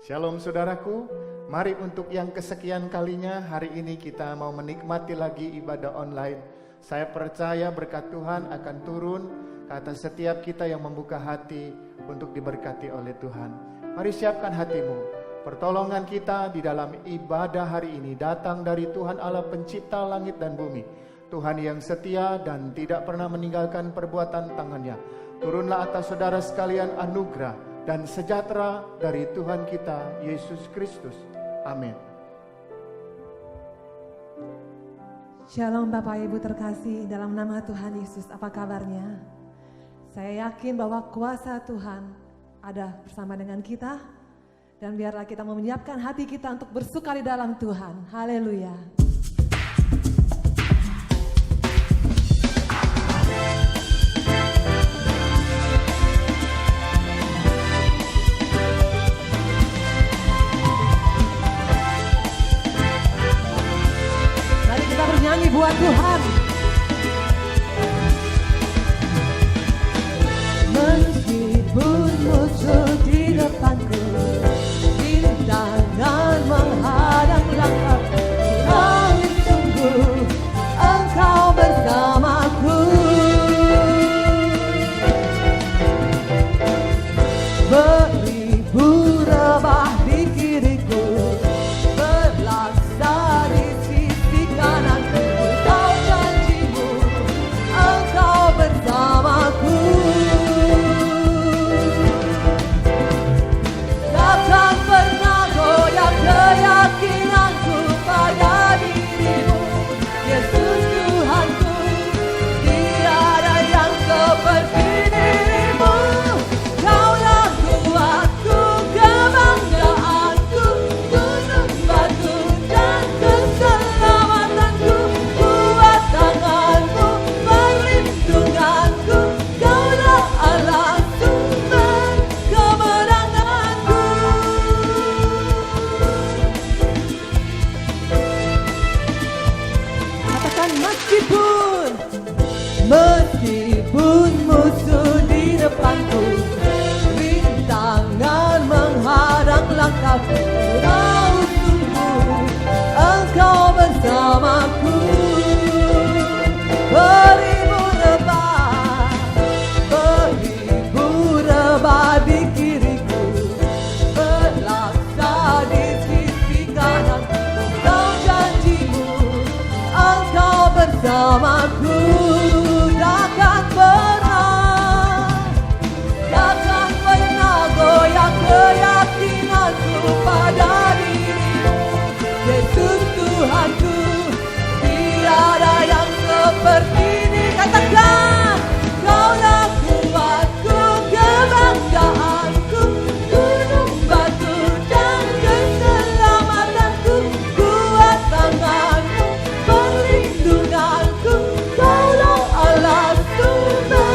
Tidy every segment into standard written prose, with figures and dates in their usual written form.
Shalom saudaraku, mari untuk yang kesekian kalinya hari ini kita mau menikmati lagi ibadah online. Saya percaya berkat Tuhan akan turun ke atas setiap kita yang membuka hati untuk diberkati oleh Tuhan. Mari siapkan hatimu. Pertolongan kita di dalam ibadah hari ini datang dari Tuhan Allah pencipta langit dan bumi. Tuhan yang setia dan tidak pernah meninggalkan perbuatan tangannya. Turunlah atas saudara sekalian anugerah dan sejahtera dari Tuhan kita Yesus Kristus. Amin. Shalom Bapak Ibu terkasih, dalam nama Tuhan Yesus, apa kabarnya? Saya yakin bahwa kuasa Tuhan ada bersama dengan kita, dan biarlah kita menyiapkan hati kita untuk bersuka di dalam Tuhan. Haleluya. Nyanyi buat Tuhan. Meskipun musuh di depanku, rintangan menghadang langkahku, langit sungguh Engkau bersamaku. Beribu rebah di kiriku, berlaksa di sisi kananku. Bersamaku, takkan pernah goyah keyakinanku pada dirimu, Yesus Tuhanku. Tiada yang seperti dirimu. Kaulah kuatku, kebanggaanku, gunung batu dan keselamatanku. Kuat tanganmu, perlindunganku, Kaulah Allah sumber kemenanganku. Katakan meskipun musuh di depanku, rintangan menghadang langkahku, tahu sungguh Engkau bersamaku. Beribu rebah di kiriku, berlaksa di sisi kananku. Kau janjimu, Engkau bersamaku. Takkan pernah goyah keyakinanku pada dirimu, Yesus Tuhanku. Tiada yang seperti ini. Katakan, Kaulah kuatku, kebanggaanku, gunung batu dan keselamatanku. Kuat tanganmu, perlindunganku, Kaulah Allah sumber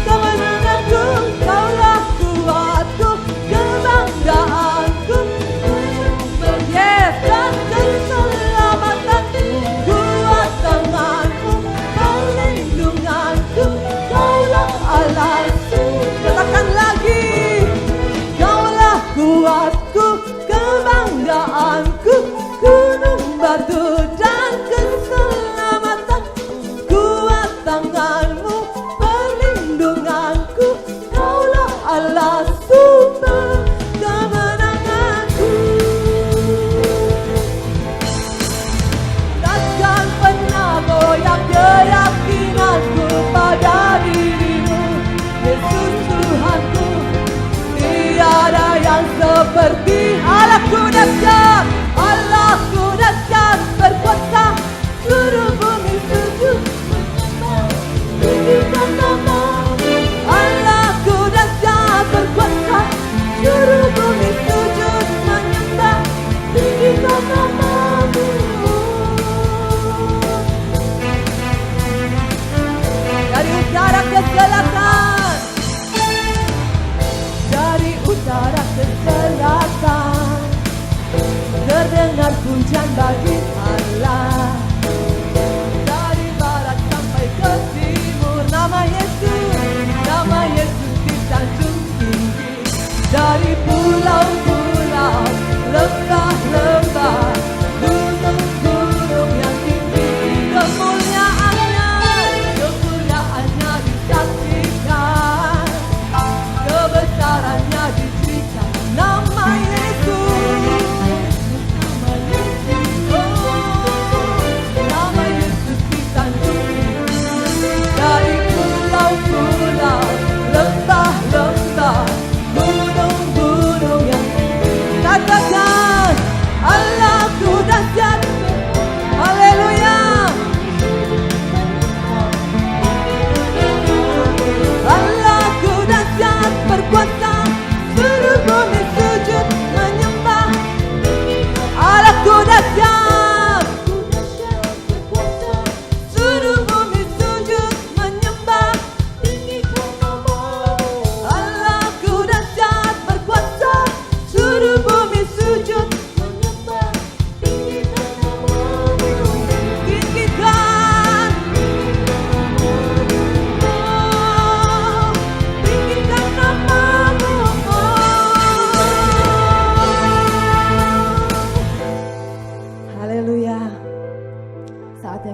kemenanganku. Kaulah kuatku, kebanggaanku, yes, dan keselamatanku. Kuat tanganmu, perlindunganku, Kaulah Allah sumber. Katakan lagi, Kaulah kuatku, kebanggaanku, gunung batu dan keselamatan. Kuat tanganmu, perlindunganku, Kaulah Allah sumber kemenanganku. Takkan pernah goyah keyakinanku pada dirimu, Yesus Tuhanku. Tiada yang seperti Allahku dahsyat, Allahku dahsyat, berkuasa, seluruh bumi sujud menyembah, tinggikan namamu. Allahku dahsyat, berkuasa, seluruh bumi sujud menyembah, tinggikan namamu. Dari utara ke selatan, dari utara ke selatan, terdengar pujian bagi Allah. Dari barat sampai ke timur, nama Yesus disanjung tinggi. Dari pulau-pulau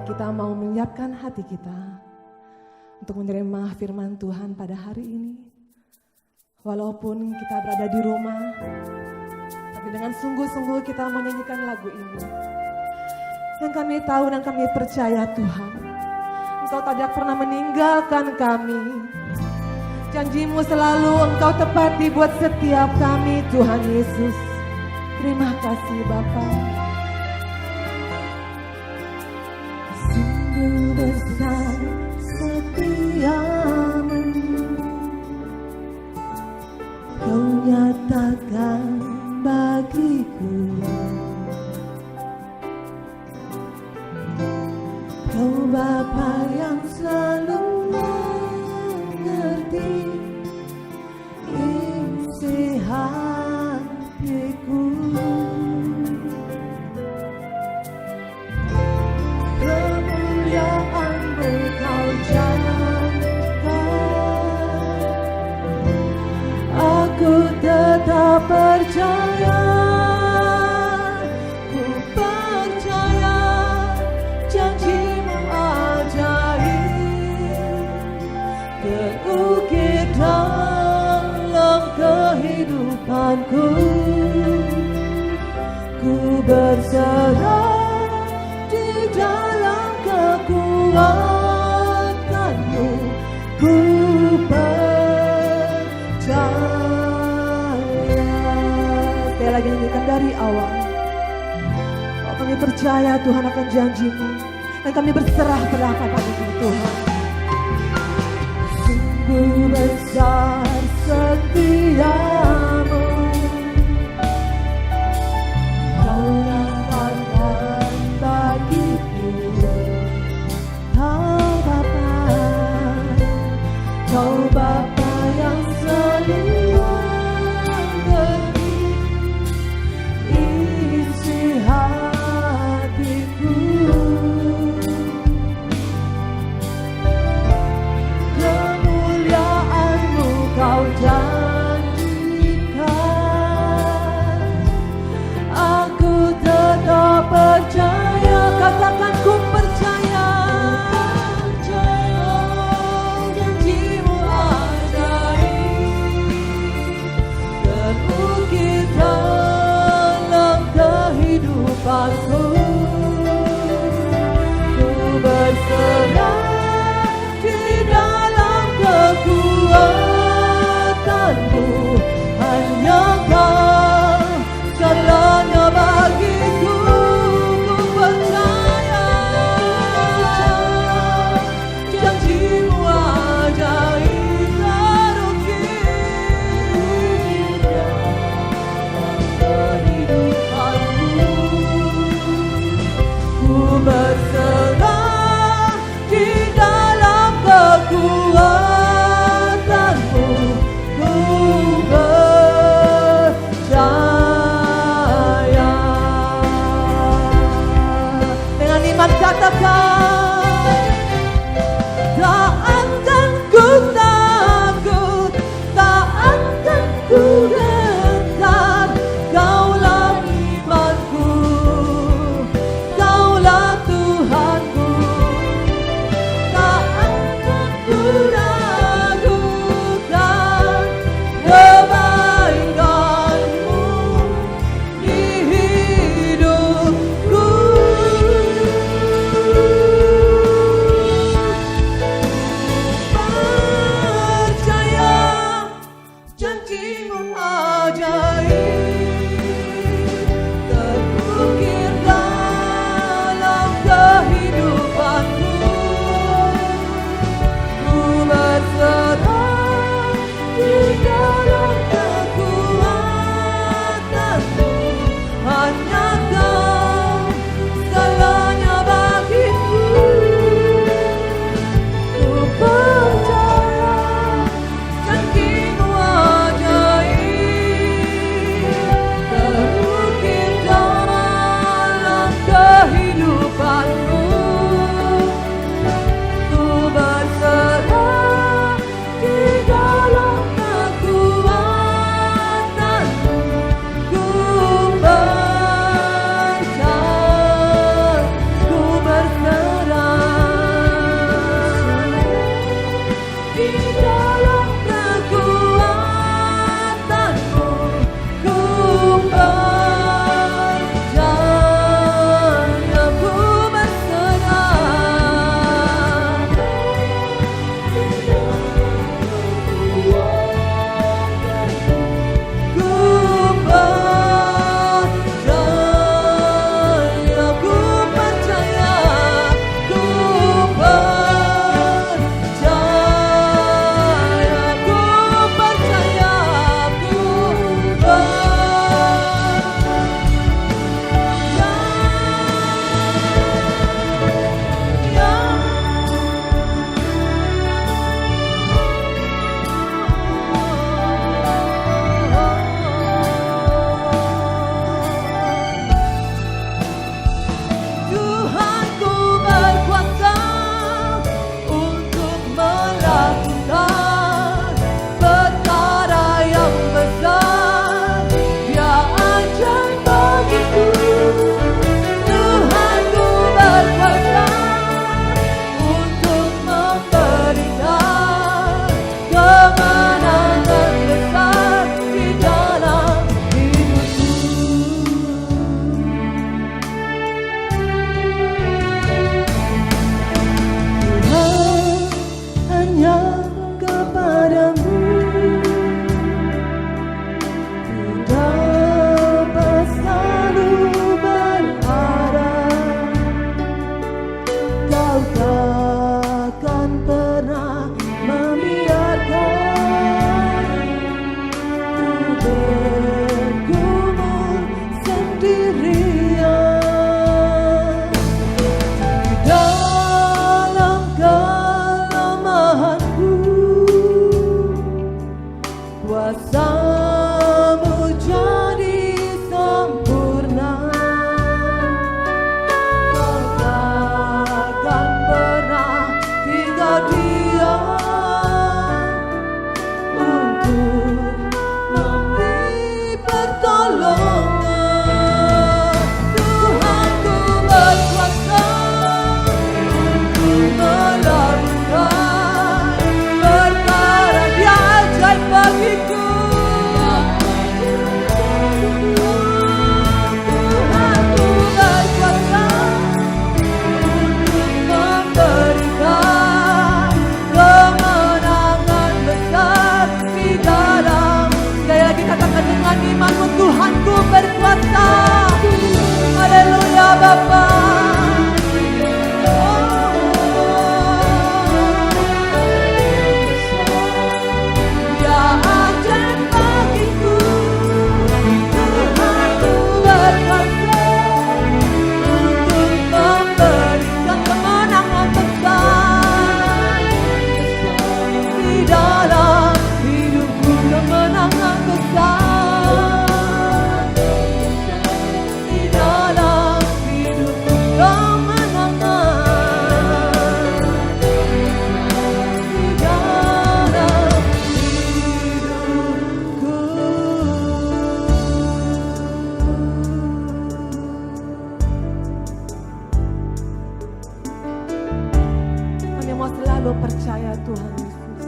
kita mau menyiapkan hati kita untuk menerima firman Tuhan pada hari ini. Walaupun kita berada di rumah, tapi dengan sungguh-sungguh kita menyanyikan lagu ini. Yang kami tahu dan kami percaya Tuhan, Engkau tidak pernah meninggalkan kami. Janjimu selalu Engkau tepati buat setiap kami, Tuhan Yesus. Terima kasih Bapa. Sungguh besar setiamu, Kau nyatakan bagiku. Kau Bapa yang selalu mengerti isi hatiku. Kemuliaan-Mu Kau janjikan, aku tetap percaya. Ku percaya janji-Mu ajaib, terukir dalam kehidupanku. Ku berserah di dalam kekuatan-Mu. Ku percaya. Sekali lagi nyanyikan dari awal. Oh, kami percaya Tuhan akan janji-Mu, dan kami berserah pada apa-apa Tuhan. Sungguh besar setiamu, Kau nyatakan bagiku. Kau Bapa yang selalu mengerti isi hatiku. Kemuliaan-Mu Kau janjikan, aku tetap percaya. Katakan ku percaya. Janji-Mu ajaib, terukir dalam kehidupanku. Ku berserah di dalam kekuatan-Mu. Hanya Kau segalanya bagiku. Ku percaya janji-Mu ajaib, terukir dalam kehidupanku. Ku berserah di Tuhan Yesus,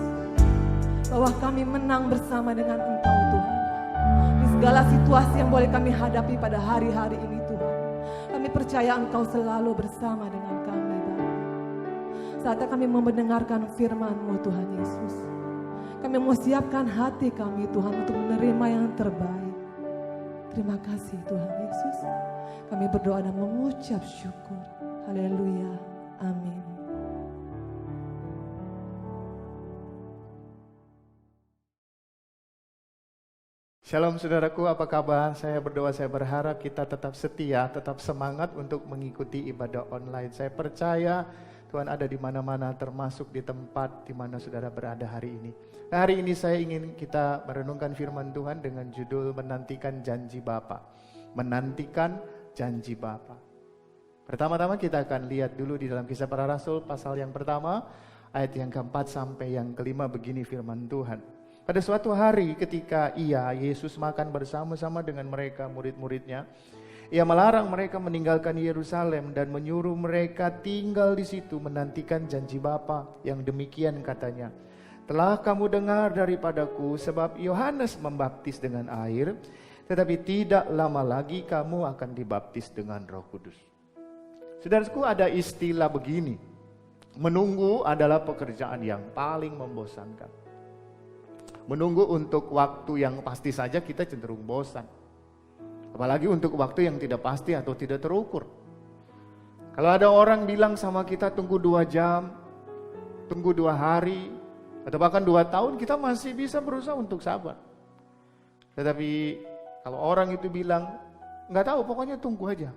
bahwa kami menang bersama dengan Engkau Tuhan. Di segala situasi yang boleh kami hadapi pada hari-hari ini Tuhan, kami percaya Engkau selalu bersama dengan kami Bapa. Saatnya kami mau mendengarkan firman-Mu Tuhan Yesus. Kami mau siapkan hati kami Tuhan untuk menerima yang terbaik. Terima kasih Tuhan Yesus. Kami berdoa dan mengucap syukur. Haleluya. Amin. Shalom saudaraku, apa kabar? Saya berdoa, saya berharap kita tetap setia, tetap semangat untuk mengikuti ibadah online. Saya percaya Tuhan ada di mana-mana, termasuk di tempat di mana saudara berada hari ini. Nah, hari ini saya ingin kita merenungkan firman Tuhan dengan judul menantikan janji Bapa. Menantikan janji Bapa. Pertama-tama kita akan lihat dulu di dalam Kisah Para Rasul pasal yang pertama, ayat yang keempat sampai yang kelima, begini firman Tuhan. Pada suatu hari ketika Yesus makan bersama-sama dengan mereka, murid-muridnya, Ia melarang mereka meninggalkan Yerusalem dan menyuruh mereka tinggal di situ menantikan janji Bapa. Yang demikian katanya, telah kamu dengar daripadaku sebab Yohanes membaptis dengan air, tetapi tidak lama lagi kamu akan dibaptis dengan Roh Kudus. Saudaraku, ada istilah begini, menunggu adalah pekerjaan yang paling membosankan. Menunggu untuk waktu yang pasti saja kita cenderung bosan. Apalagi untuk waktu yang tidak pasti atau tidak terukur. Kalau ada orang bilang sama kita tunggu 2 jam, tunggu 2 hari, atau bahkan 2 tahun, kita masih bisa berusaha untuk sabar. Tetapi kalau orang itu bilang, nggak tahu, pokoknya tunggu aja.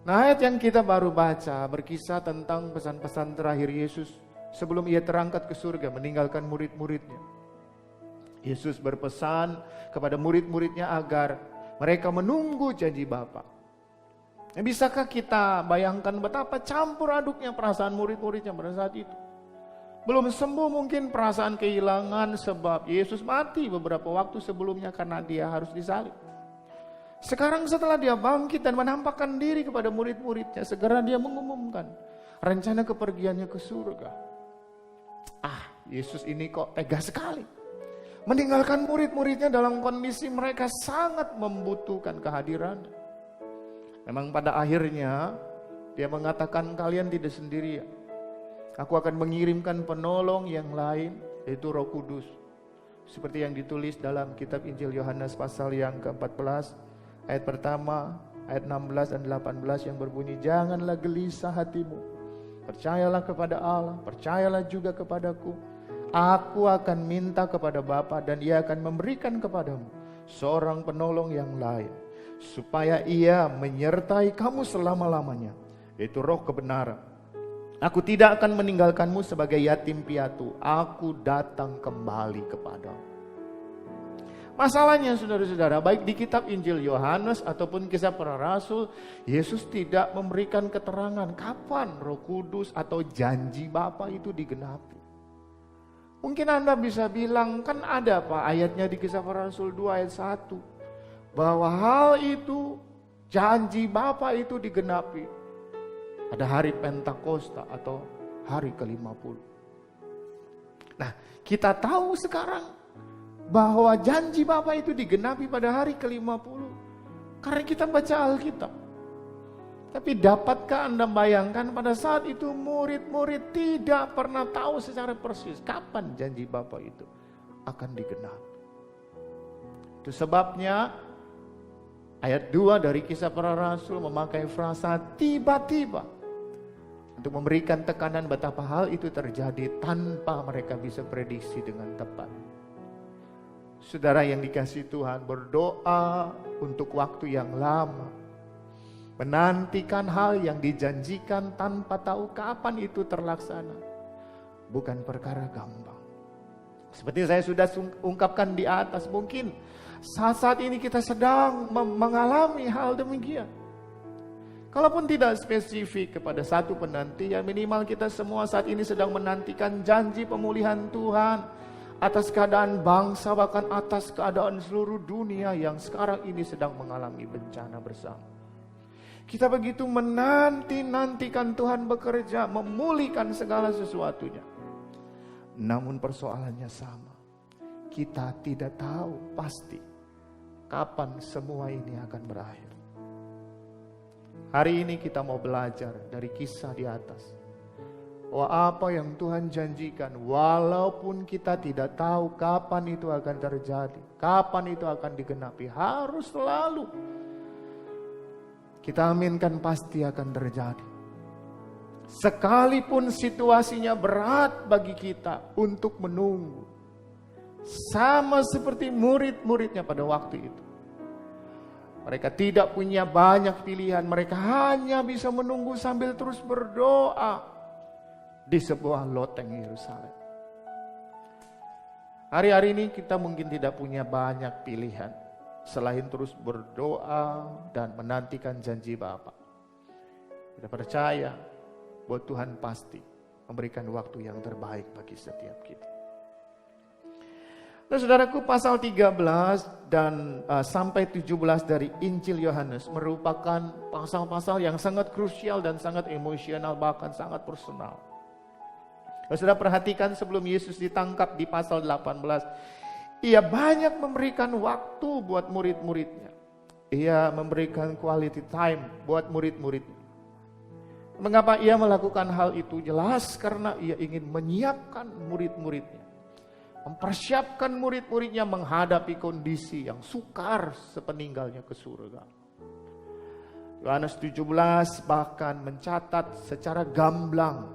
Nah, ayat yang kita baru baca berkisah tentang pesan-pesan terakhir Yesus sebelum Ia terangkat ke surga meninggalkan murid-muridnya. Yesus berpesan kepada murid-muridnya agar mereka menunggu janji Bapa. Bisakah kita bayangkan betapa campur aduknya perasaan murid-muridnya pada saat itu? Belum sembuh mungkin perasaan kehilangan sebab Yesus mati beberapa waktu sebelumnya karena Dia harus disalib. Sekarang setelah Dia bangkit dan menampakkan diri kepada murid-muridnya, segera Dia mengumumkan rencana kepergiannya ke surga. Yesus ini kok tega sekali. Meninggalkan murid-muridnya dalam kondisi mereka sangat membutuhkan kehadirannya. Memang pada akhirnya Dia mengatakan kalian tidak sendirian. Aku akan mengirimkan penolong yang lain, yaitu Roh Kudus. Seperti yang ditulis dalam kitab Injil Yohanes pasal yang ke-14, ayat pertama, ayat 16 dan 18 yang berbunyi, janganlah gelisah hatimu. Percayalah kepada Allah, percayalah juga kepadaku. Aku akan minta kepada Bapa dan Ia akan memberikan kepadamu seorang penolong yang lain, supaya Ia menyertai kamu selama-lamanya, yaitu Roh kebenaran. Aku tidak akan meninggalkanmu sebagai yatim piatu. Aku datang kembali kepadamu. Masalahnya saudara-saudara, baik di kitab Injil Yohanes ataupun Kisah Para Rasul, Yesus tidak memberikan keterangan kapan Roh Kudus atau janji Bapa itu digenapi. Mungkin Anda bisa bilang, kan ada Pak ayatnya di Kisah Para Rasul 2 ayat 1. Bahwa hal itu, janji Bapa itu digenapi pada hari Pentakosta atau hari ke-50. Nah, kita tahu sekarang bahwa janji Bapa itu digenapi pada hari ke-50 karena kita baca Alkitab. Tapi dapatkah Anda bayangkan pada saat itu murid-murid tidak pernah tahu secara persis kapan janji Bapa itu akan digenapi. Itu sebabnya ayat 2 dari Kisah Para Rasul memakai frasa tiba-tiba untuk memberikan tekanan betapa hal itu terjadi tanpa mereka bisa prediksi dengan tepat. Saudara yang dikasihi Tuhan, berdoa untuk waktu yang lama, menantikan hal yang dijanjikan tanpa tahu kapan itu terlaksana, bukan perkara gampang. Seperti saya sudah ungkapkan di atas, mungkin saat ini kita sedang mengalami hal demikian. Kalaupun tidak spesifik kepada satu penantian, minimal kita semua saat ini sedang menantikan janji pemulihan Tuhan atas keadaan bangsa, bahkan atas keadaan seluruh dunia yang sekarang ini sedang mengalami bencana bersama. Kita begitu menanti-nantikan Tuhan bekerja, memulihkan segala sesuatunya. Namun persoalannya sama. Kita tidak tahu pasti kapan semua ini akan berakhir. Hari ini kita mau belajar dari kisah di atas. Bahwa apa yang Tuhan janjikan, walaupun kita tidak tahu kapan itu akan terjadi, kapan itu akan digenapi, harus selalu kita aminkan pasti akan terjadi. Sekalipun situasinya berat bagi kita untuk menunggu. Sama seperti murid-muridnya pada waktu itu. Mereka tidak punya banyak pilihan. Mereka hanya bisa menunggu sambil terus berdoa di sebuah loteng Yerusalem. Hari-hari ini kita mungkin tidak punya banyak pilihan selain terus berdoa dan menantikan janji Bapa. Kita percaya bahwa Tuhan pasti memberikan waktu yang terbaik bagi setiap kita. Nah, saudaraku, pasal 13 dan sampai 17 dari Injil Yohanes merupakan pasal-pasal yang sangat krusial dan sangat emosional, bahkan sangat personal. Saudara perhatikan sebelum Yesus ditangkap di pasal 18, ia banyak memberikan waktu buat murid-muridnya. Ia memberikan quality time buat murid-muridnya. Mengapa ia melakukan hal itu? Jelas karena ia ingin menyiapkan murid-muridnya. Mempersiapkan murid-muridnya menghadapi kondisi yang sukar sepeninggalnya ke surga. Yohanes 17 bahkan mencatat secara gamblang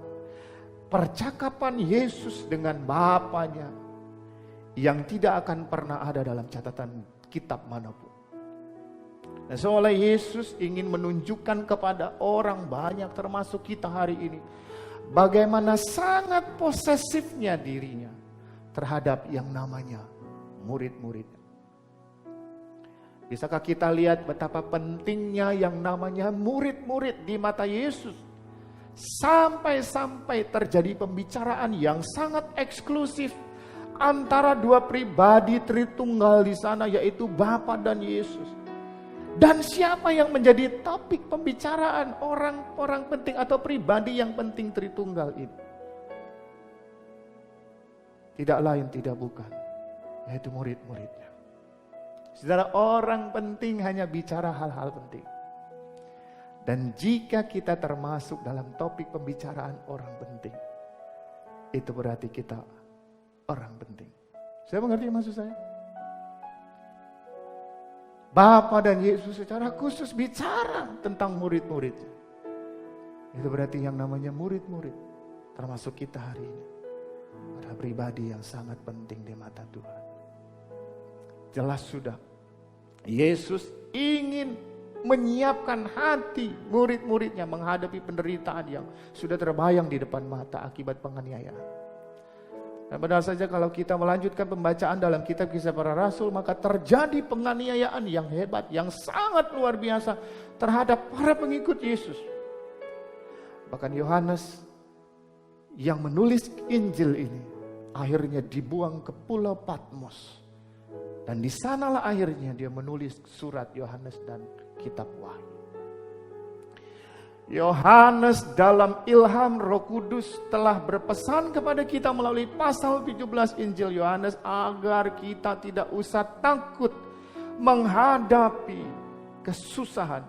percakapan Yesus dengan Bapanya yang tidak akan pernah ada dalam catatan kitab manapun. Dan seolah Yesus ingin menunjukkan kepada orang banyak termasuk kita hari ini bagaimana sangat posesifnya dirinya terhadap yang namanya murid-muridnya. Bisakah kita lihat betapa pentingnya yang namanya murid-murid di mata Yesus? Sampai-sampai terjadi pembicaraan yang sangat eksklusif antara dua pribadi Tritunggal di sana, yaitu Bapa dan Yesus. Dan siapa yang menjadi topik pembicaraan orang-orang penting atau pribadi yang penting Tritunggal ini? Tidak lain tidak bukan, yaitu murid-muridnya. Saudara, orang penting hanya bicara hal-hal penting. Dan jika kita termasuk dalam topik pembicaraan orang penting, itu berarti kita orang penting. Saya mengerti maksud saya? Bapa dan Yesus secara khusus bicara tentang murid-muridnya. Itu berarti yang namanya murid-murid, termasuk kita hari ini, adalah pribadi yang sangat penting di mata Tuhan. Jelas sudah, Yesus ingin menyiapkan hati murid-muridnya menghadapi penderitaan yang sudah terbayang di depan mata akibat penganiayaan. Dan benar saja kalau kita melanjutkan pembacaan dalam kitab Kisah Para Rasul, maka terjadi penganiayaan yang hebat, yang sangat luar biasa terhadap para pengikut Yesus. Bahkan Yohanes yang menulis Injil ini akhirnya dibuang ke Pulau Patmos. Dan di sanalah akhirnya dia menulis surat Yohanes dan kitab Wahyu. Yohanes dalam ilham Roh Kudus telah berpesan kepada kita melalui pasal 17 Injil Yohanes agar kita tidak usah takut menghadapi kesusahan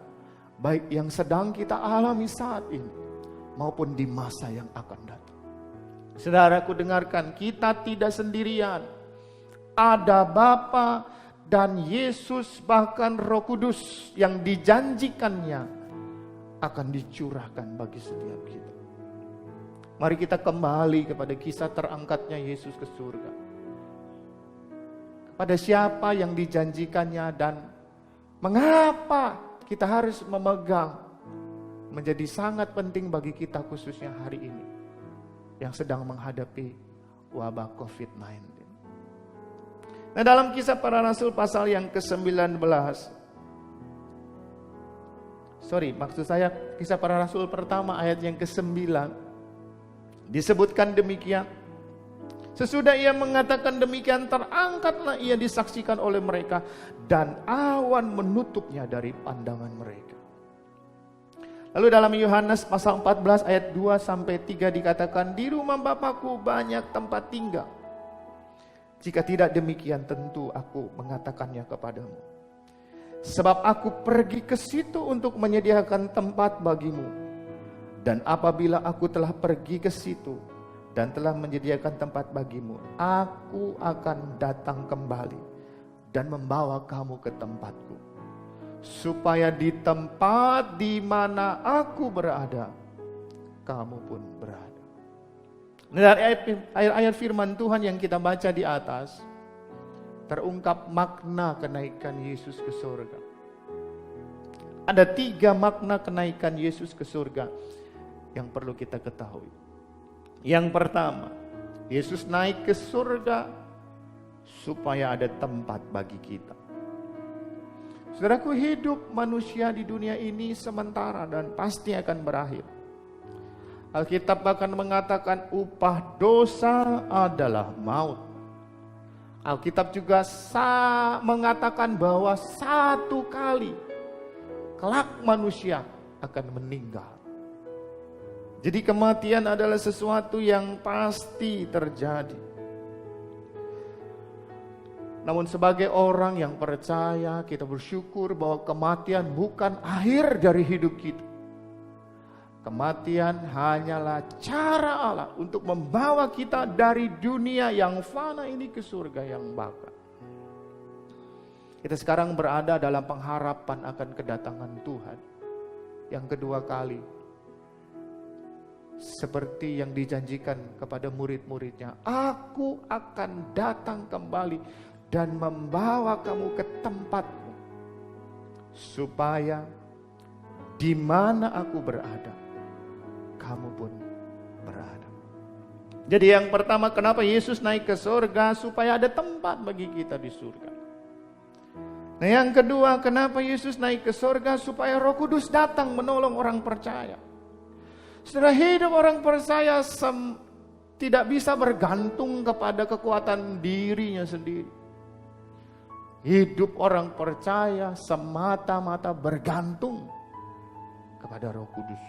baik yang sedang kita alami saat ini maupun di masa yang akan datang. Saudaraku, dengarkan, kita tidak sendirian. Ada Bapa dan Yesus, bahkan Roh Kudus yang dijanjikannya akan dicurahkan bagi setiap kita. Mari kita kembali kepada kisah terangkatnya Yesus ke surga. Kepada siapa yang dijanjikannya dan mengapa kita harus memegang menjadi sangat penting bagi kita khususnya hari ini yang sedang menghadapi wabah COVID-19. Nah, dalam Kisah Para Rasul pasal yang ke-19, maksud saya Kisah Para Rasul pertama ayat yang ke-9, disebutkan demikian. Sesudah ia mengatakan demikian, terangkatlah ia disaksikan oleh mereka dan awan menutupnya dari pandangan mereka. Lalu dalam Yohanes pasal 14 ayat 2 sampai 3 dikatakan, di rumah Bapakku banyak tempat tinggal. Jika tidak demikian tentu aku mengatakannya kepadamu. Sebab aku pergi ke situ untuk menyediakan tempat bagimu. Dan apabila aku telah pergi ke situ dan telah menyediakan tempat bagimu, aku akan datang kembali dan membawa kamu ke tempatku, supaya di tempat di mana aku berada, kamu pun berada. Dari ayat firman Tuhan yang kita baca di atas, terungkap makna kenaikan Yesus ke surga. Ada 3 makna kenaikan Yesus ke surga yang perlu kita ketahui. Yang pertama, Yesus naik ke surga supaya ada tempat bagi kita. Saudaraku, hidup manusia di dunia ini sementara dan pasti akan berakhir. Alkitab bahkan mengatakan upah dosa adalah maut. Alkitab juga mengatakan bahwa satu kali kelak manusia akan meninggal. Jadi kematian adalah sesuatu yang pasti terjadi. Namun sebagai orang yang percaya, kita bersyukur bahwa kematian bukan akhir dari hidup kita. Kematian hanyalah cara Allah untuk membawa kita dari dunia yang fana ini ke surga yang baka. Kita sekarang berada dalam pengharapan akan kedatangan Tuhan yang kedua kali. Seperti yang dijanjikan kepada murid-muridnya, aku akan datang kembali dan membawa kamu ke tempatmu, supaya di mana aku berada, kamu pun berada. Jadi yang pertama, kenapa Yesus naik ke surga? Supaya ada tempat bagi kita di surga. Nah yang kedua, kenapa Yesus naik ke surga? Supaya Roh Kudus datang menolong orang percaya. Saudara, hidup orang percaya tidak bisa bergantung kepada kekuatan dirinya sendiri. Hidup orang percaya semata-mata bergantung kepada Roh Kudus.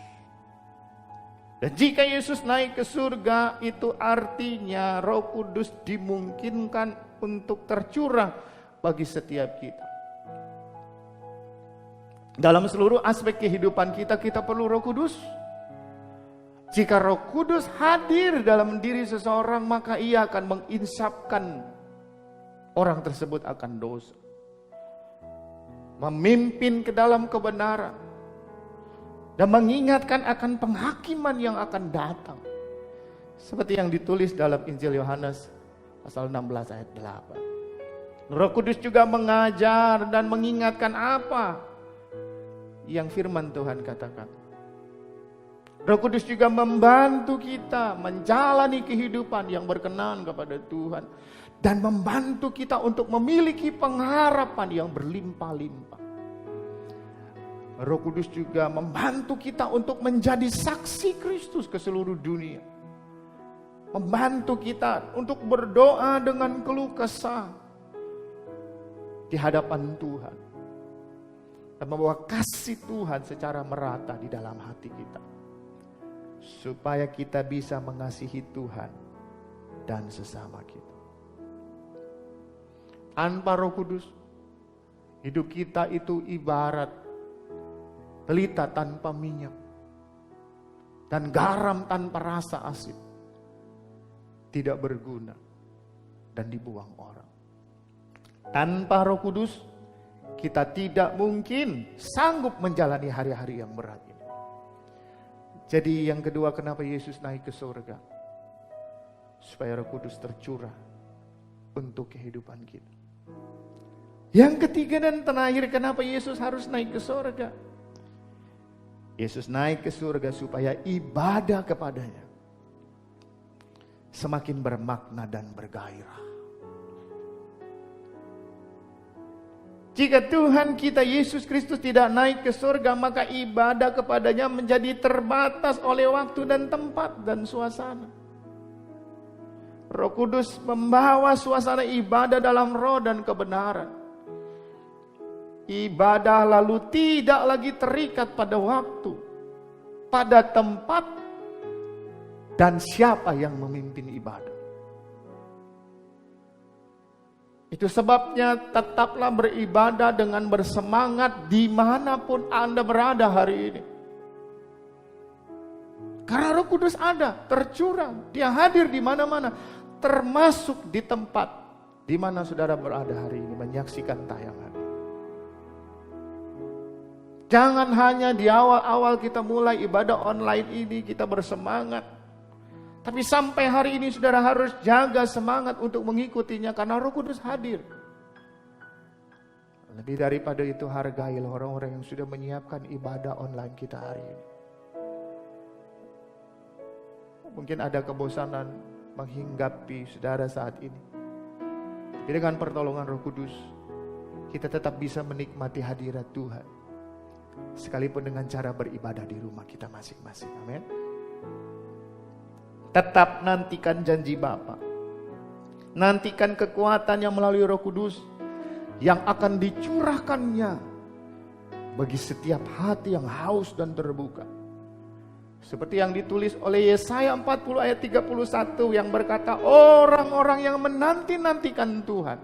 Dan jika Yesus naik ke surga, itu artinya Roh Kudus dimungkinkan untuk tercurah bagi setiap kita. Dalam seluruh aspek kehidupan kita, kita perlu Roh Kudus. Jika Roh Kudus hadir dalam diri seseorang, maka ia akan menginsapkan orang tersebut akan dosa. Memimpin ke dalam kebenaran. Dan mengingatkan akan penghakiman yang akan datang. Seperti yang ditulis dalam Injil Yohanes pasal 16 ayat 8. Roh Kudus juga mengajar dan mengingatkan apa yang firman Tuhan katakan. Roh Kudus juga membantu kita menjalani kehidupan yang berkenan kepada Tuhan. Dan membantu kita untuk memiliki pengharapan yang berlimpah-limpah. Roh Kudus juga membantu kita untuk menjadi saksi Kristus ke seluruh dunia. Membantu kita untuk berdoa dengan keluh kesah di hadapan Tuhan. Dan membawa kasih Tuhan secara merata di dalam hati kita. Supaya kita bisa mengasihi Tuhan dan sesama kita. Tanpa Roh Kudus, hidup kita itu ibarat pelita tanpa minyak dan garam tanpa rasa asin. Tidak berguna dan dibuang orang. Tanpa Roh Kudus, kita tidak mungkin sanggup menjalani hari-hari yang berat ini. Jadi yang kedua, kenapa Yesus naik ke surga? Supaya Roh Kudus tercurah untuk kehidupan kita. Yang ketiga dan terakhir, kenapa Yesus harus naik ke surga? Yesus naik ke surga supaya ibadah kepadanya semakin bermakna dan bergairah. Jika Tuhan kita Yesus Kristus tidak naik ke surga, maka ibadah kepadanya menjadi terbatas oleh waktu dan tempat dan suasana. Roh Kudus membawa suasana ibadah dalam roh dan kebenaran. Ibadah lalu tidak lagi terikat pada waktu pada tempat dan siapa yang memimpin ibadah. Itu sebabnya tetaplah beribadah dengan bersemangat dimanapun Anda berada hari ini. Karena Roh Kudus ada, tercurah, Dia hadir di mana-mana, termasuk di tempat di mana saudara berada hari ini menyaksikan tayangan. Jangan hanya di awal-awal kita mulai ibadah online ini kita bersemangat. Tapi sampai hari ini saudara harus jaga semangat untuk mengikutinya karena Roh Kudus hadir. Lebih daripada itu, hargailah orang-orang yang sudah menyiapkan ibadah online kita hari ini. Mungkin ada kebosanan menghinggapi saudara saat ini. Tapi dengan pertolongan Roh Kudus, kita tetap bisa menikmati hadirat Tuhan. Sekalipun dengan cara beribadah di rumah kita masing-masing. Amin. Tetap nantikan janji Bapa. Nantikan kekuatan yang melalui Roh Kudus yang akan dicurahkannya bagi setiap hati yang haus dan terbuka. Seperti yang ditulis oleh Yesaya 40 ayat 31 yang berkata, orang-orang yang menanti-nantikan Tuhan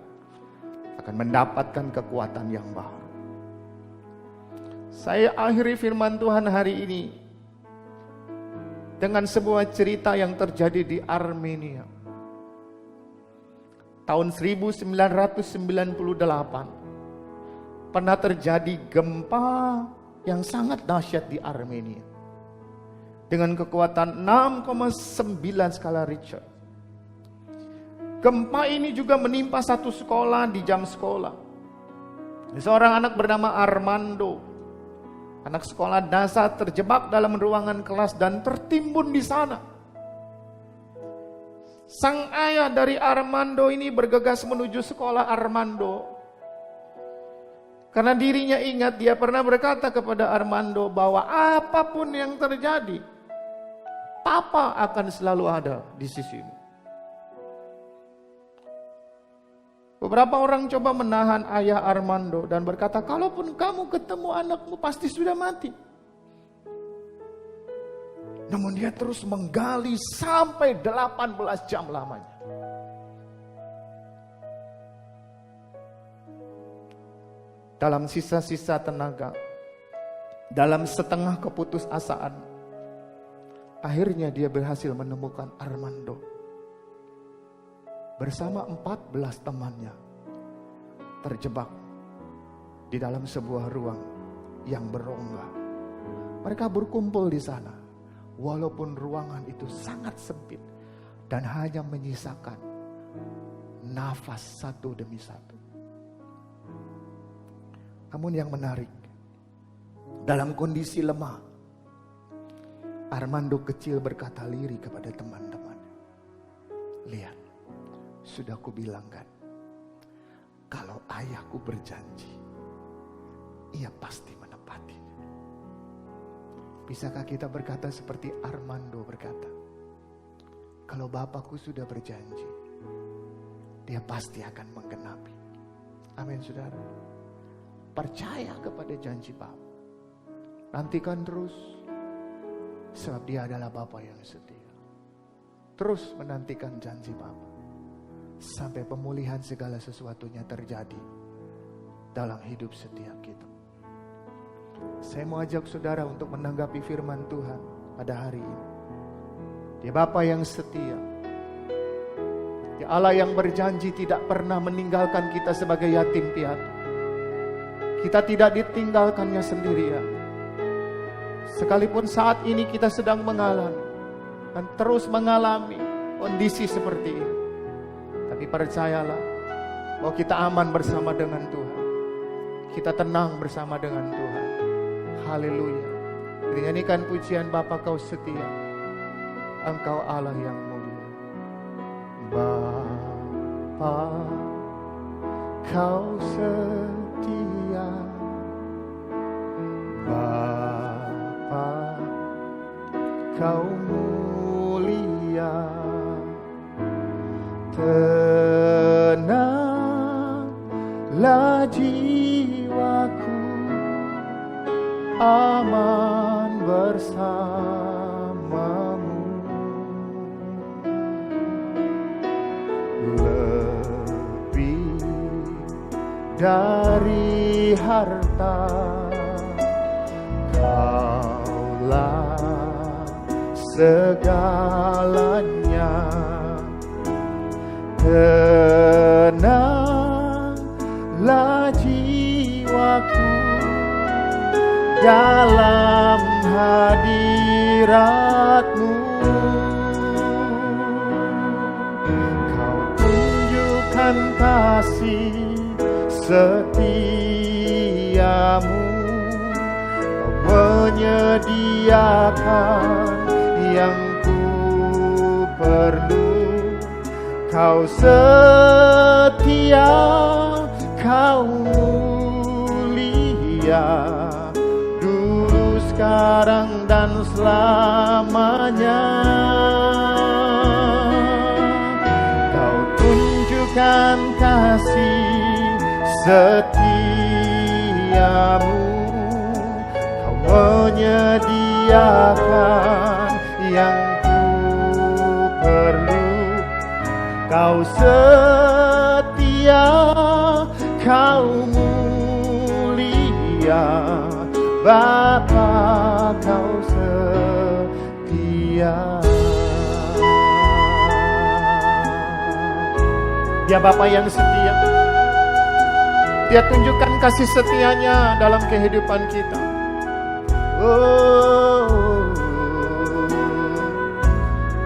akan mendapatkan kekuatan yang baru. Saya akhiri firman Tuhan hari ini dengan sebuah cerita yang terjadi di Armenia. Tahun 1998 pernah terjadi gempa yang sangat dahsyat di Armenia. Dengan kekuatan 6,9 skala Richter. Gempa ini juga menimpa satu sekolah di jam sekolah. Seorang anak bernama Armando. Anak sekolah dasar terjebak dalam ruangan kelas dan tertimbun di sana. Sang ayah dari Armando ini bergegas menuju sekolah Armando. Karena dirinya ingat dia pernah berkata kepada Armando bahwa apapun yang terjadi, Papa akan selalu ada di sisimu. Beberapa orang coba menahan ayah Armando dan berkata, kalaupun kamu ketemu anakmu pasti sudah mati. Namun dia terus menggali sampai 18 jam lamanya. Dalam sisa-sisa tenaga, dalam setengah keputusasaan, akhirnya dia berhasil menemukan Armando. Bersama 14 temannya terjebak di dalam sebuah ruang yang berongga. Mereka berkumpul di sana walaupun ruangan itu sangat sempit dan hanya menyisakan nafas satu demi satu. Namun yang menarik, dalam kondisi lemah, Armando kecil berkata lirih kepada teman-teman, lihat, sudah kubilang kan, kalau ayahku berjanji, ia pasti menepati. Bisakah kita berkata seperti Armando berkata, kalau Bapakku sudah berjanji, dia pasti akan menggenapi. Amin saudara. Percaya kepada janji Bapa. Nantikan terus, sebab dia adalah Bapa yang setia. Terus menantikan janji Bapa. Sampai pemulihan segala sesuatunya terjadi dalam hidup setiap kita. Saya mau ajak saudara untuk menanggapi firman Tuhan pada hari ini. Dia Bapa yang setia. Dia Allah yang berjanji tidak pernah meninggalkan kita sebagai yatim piatu. Kita tidak ditinggalkannya sendirian. Sekalipun saat ini kita sedang mengalami dan terus mengalami kondisi seperti ini. Tapi percayalah bahwa kita aman bersama dengan Tuhan. Kita tenang bersama dengan Tuhan. Haleluya. Dinyanyikan pujian Bapa kau setia. Engkau Allah yang mulia. Bapa kau setia. Bapa kau mulia. Tenanglah jiwaku, aman bersamamu. Lebih dari harta, Kaulah segalanya. Tenanglah jiwaku dalam hadirat-Mu. Kau tunjukkan kasih setiamu, Kau menyediakan yang ku perlu. Kau setia, Kau mulia, dulu, sekarang, dan selamanya. Kau tunjukkan kasih setiamu, Kau menyediakan yang ku perlu. Kau setia, Kau mulia, Bapa, Kau setia. Dia Bapa yang setia. Dia tunjukkan kasih setianya dalam kehidupan kita. Oh,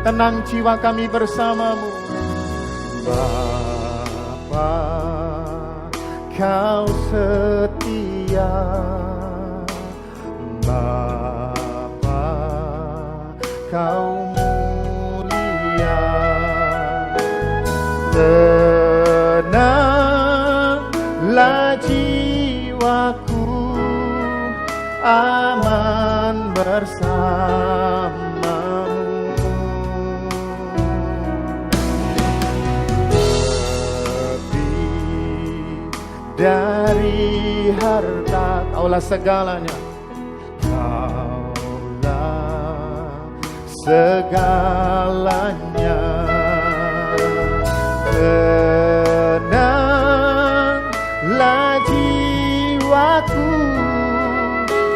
tenang jiwa kami bersama-Mu. Bapa, Kau setia. Bapa, Kau mulia. Tenanglah jiwaku, aman bersama. Dari harta, Kaulah segalanya. Kaulah segalanya. Tenanglah jiwaku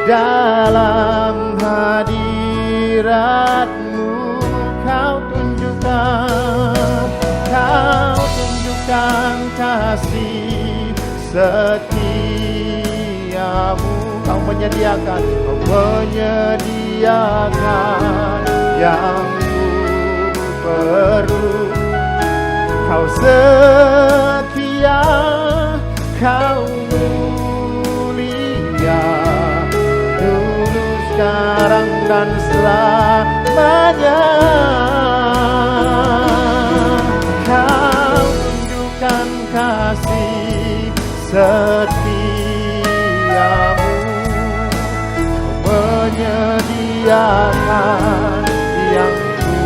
dalam hadirat-Mu. Kau tunjukkan kasih setiamu. Kau menyediakan yang ku perlu. Kau setia, Kau mulia, dulu, sekarang, dan selamanya. Kau tunjukkan kasih setiamu, Kau menyediakan yang ku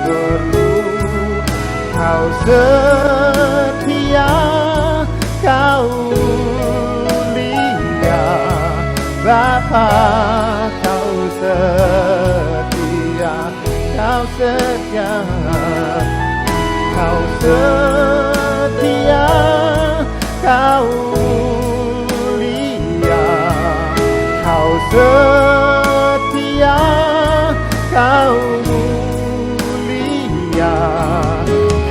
perlu. Kau setia, Kau mulia, Bapa, Kau setia. Kau setia, Kau setia, Kau mulia, Kau setia, Kau mulia,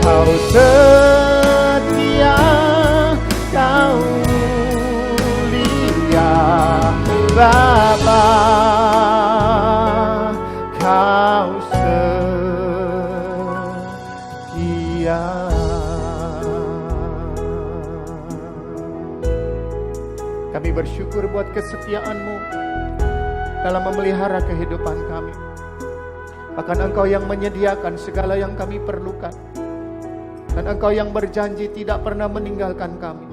Kau setia, Kau mulia, Bapa, Kau setia. Kami bersyukur buat kesetiaan-Mu dalam memelihara kehidupan kami. Bahkan Engkau yang menyediakan segala yang kami perlukan. Dan Engkau yang berjanji tidak pernah meninggalkan kami.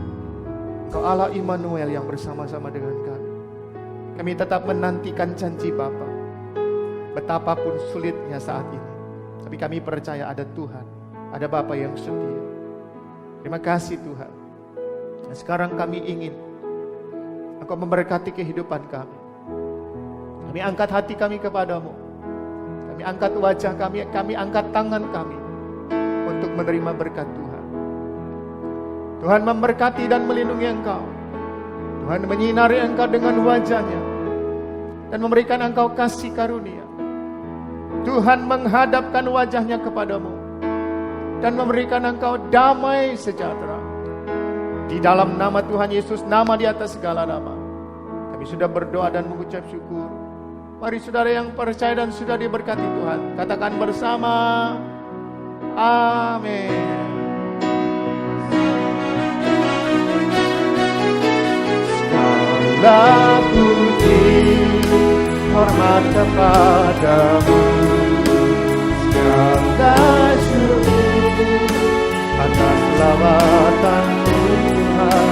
Engkau Allah Immanuel yang bersama-sama dengan kami. Kami tetap menantikan janji Bapa. Betapapun sulitnya saat ini. Tapi kami percaya ada Tuhan. Ada Bapa yang setia. Terima kasih Tuhan. Dan sekarang kami ingin Engkau memberkati kehidupan kami. Kami angkat hati kami kepadamu. Kami angkat wajah kami angkat tangan kami untuk menerima berkat Tuhan. Tuhan memberkati dan melindungi engkau. Tuhan menyinari engkau dengan wajahnya dan memberikan engkau kasih karunia. Tuhan menghadapkan wajahnya kepadamu dan memberikan engkau damai sejahtera. Di dalam nama Tuhan Yesus, nama di atas segala nama, kami sudah berdoa dan mengucap syukur. Mari saudara yang percaya dan sudah diberkati Tuhan, katakan bersama, amin. Segala puji hormat kepadamu, segala syukur atas lawatan-Mu Tuhan,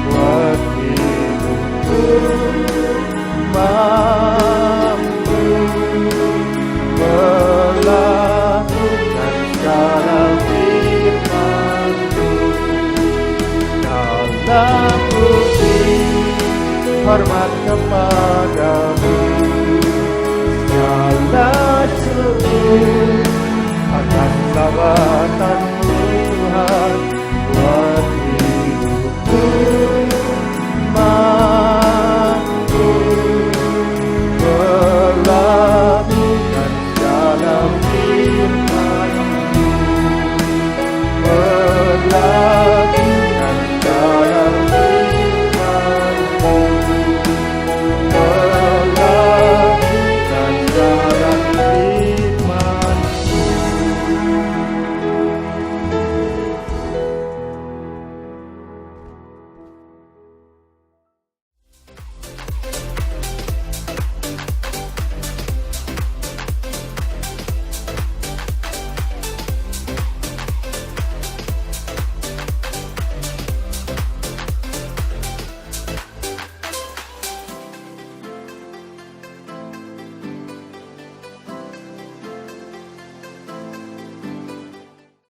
buat hidupku mampu melakukan segala firman-Mu. Dalam puji hormat kepadamu, segala syukur atas lawatan